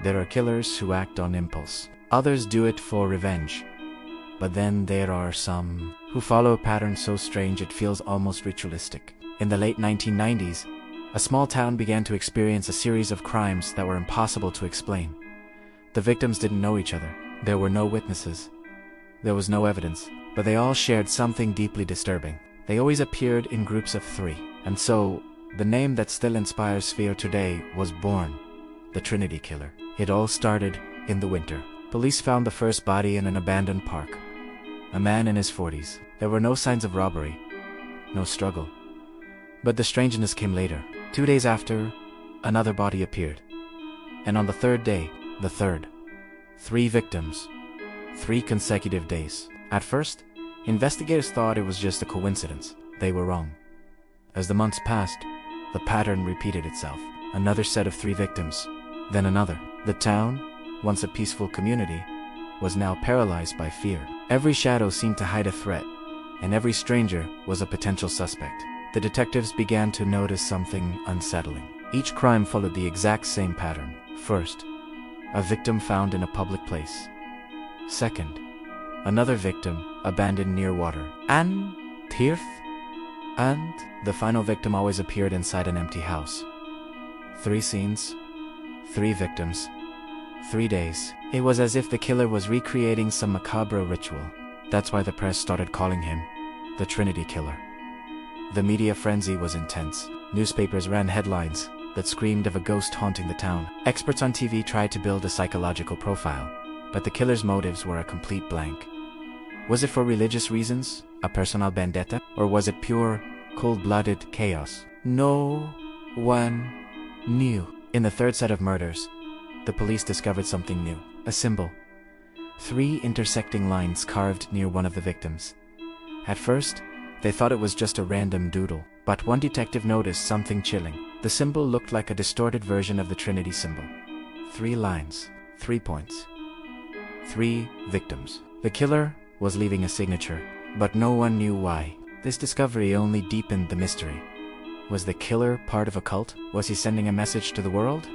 There are killers who act on impulse. Others do it for revenge. But then there are some who follow a pattern so strange it feels almost ritualistic. In the late 1990s, a small town began to experience a series of crimes that were impossible to explain. The victims didn't know each other. There were no witnesses. There was no evidence. But they all shared something deeply disturbing. They always appeared in groups of 3. And so, the name that still inspires fear today was born. The Trinity Killer. It all started in the winter. Police found the first body in an abandoned park. A man in his 40s. There were no signs of robbery. No struggle. But the strangeness came later. 2 days after, another body appeared. And on the third day, the third. 3 victims. 3 consecutive days. At first, investigators thought it was just a coincidence. They were wrong. As the months passed, the pattern repeated itself. Another set of 3 victims. Then another. The town, once a peaceful community, was now paralyzed by fear. Every shadow seemed to hide a threat, and every stranger was a potential suspect. The detectives began to notice something unsettling. Each crime followed the exact same pattern. First, a victim found in a public place. Second, another victim abandoned near water. And third, and the final victim always appeared inside an empty house. 3 scenes, 3 victims, 3 days. It was as if the killer was recreating some macabre ritual. That's why the press started calling him the Trinity Killer. The media frenzy was intense. Newspapers ran headlines that screamed of a ghost haunting the town. Experts on TV tried to build a psychological profile, but the killer's motives were a complete blank. Was it for religious reasons, a personal vendetta, or was it pure, cold-blooded chaos? No one knew. In the third set of murders, the police discovered something new. A symbol. 3 intersecting lines carved near one of the victims. At first, they thought it was just a random doodle, but one detective noticed something chilling. The symbol looked like a distorted version of the Trinity symbol. 3 lines, 3 points, 3 victims. The killer was leaving a signature, but no one knew why. This discovery only deepened the mystery. Was the killer part of a cult? Was he sending a message to the world?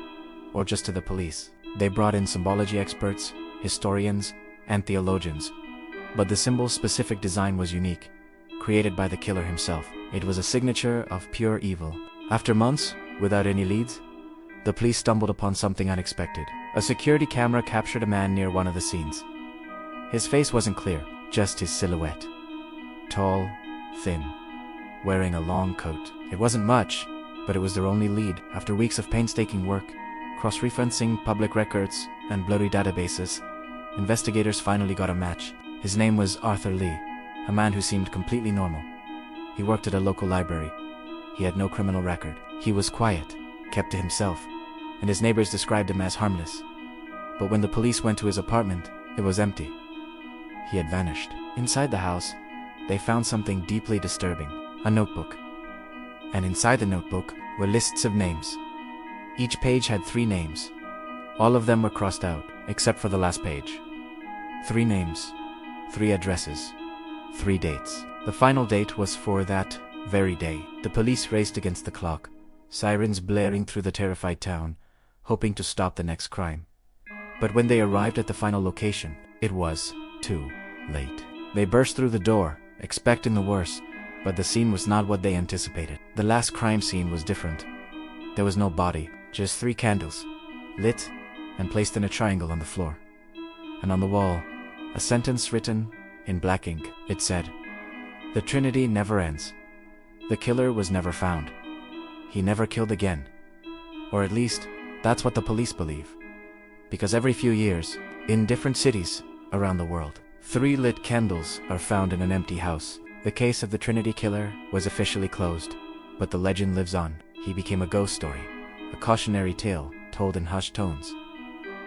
Or just to the police? They brought in symbology experts, historians, and theologians. But the symbol's specific design was unique, created by the killer himself. It was a signature of pure evil. After months, without any leads, the police stumbled upon something unexpected. A security camera captured a man near one of the scenes. His face wasn't clear, just his silhouette. Tall, thin, wearing a long coat. It wasn't much, but it was their only lead. After weeks of painstaking work, cross-referencing public records and blurry databases, investigators finally got a match. His name was Arthur Lee, a man who seemed completely normal. He worked at a local library. He had no criminal record. He was quiet, kept to himself, and his neighbors described him as harmless. But when the police went to his apartment, it was empty. He had vanished. Inside the house, they found something deeply disturbing. A notebook. And inside the notebook were lists of names. Each page had 3 names. All of them were crossed out, except for the last page. 3 names, 3 addresses, 3 dates. The final date was for that very day. The police raced against the clock, sirens blaring through the terrified town, hoping to stop the next crime. But when they arrived at the final location, it was too late. They burst through the door, expecting the worst, but the scene was not what they anticipated. The last crime scene was different. There was no body, just 3 candles, lit and placed in a triangle on the floor. And on the wall, a sentence written in black ink. It said, "The Trinity never ends. The killer was never found. He never killed again." Or at least, that's what the police believe. Because every few years, in different cities around the world, 3 lit candles are found in an empty house. The case of the Trinity Killer was officially closed, but the legend lives on. He became a ghost story, a cautionary tale told in hushed tones.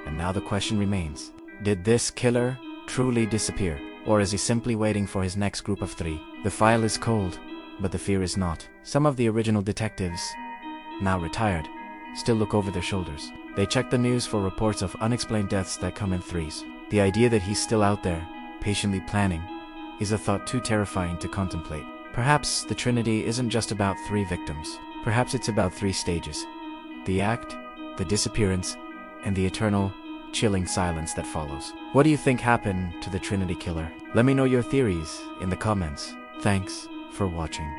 And now the question remains, did this killer truly disappear? Or is he simply waiting for his next group of 3? The file is cold, but the fear is not. Some of the original detectives, now retired, still look over their shoulders. They check the news for reports of unexplained deaths that come in 3s. The idea that he's still out there, patiently planning, is a thought too terrifying to contemplate. Perhaps the Trinity isn't just about 3 victims. Perhaps it's about 3 stages. The act, the disappearance, and the eternal, chilling silence that follows. What do you think happened to the Trinity killer? Let me know your theories in the comments. Thanks for watching.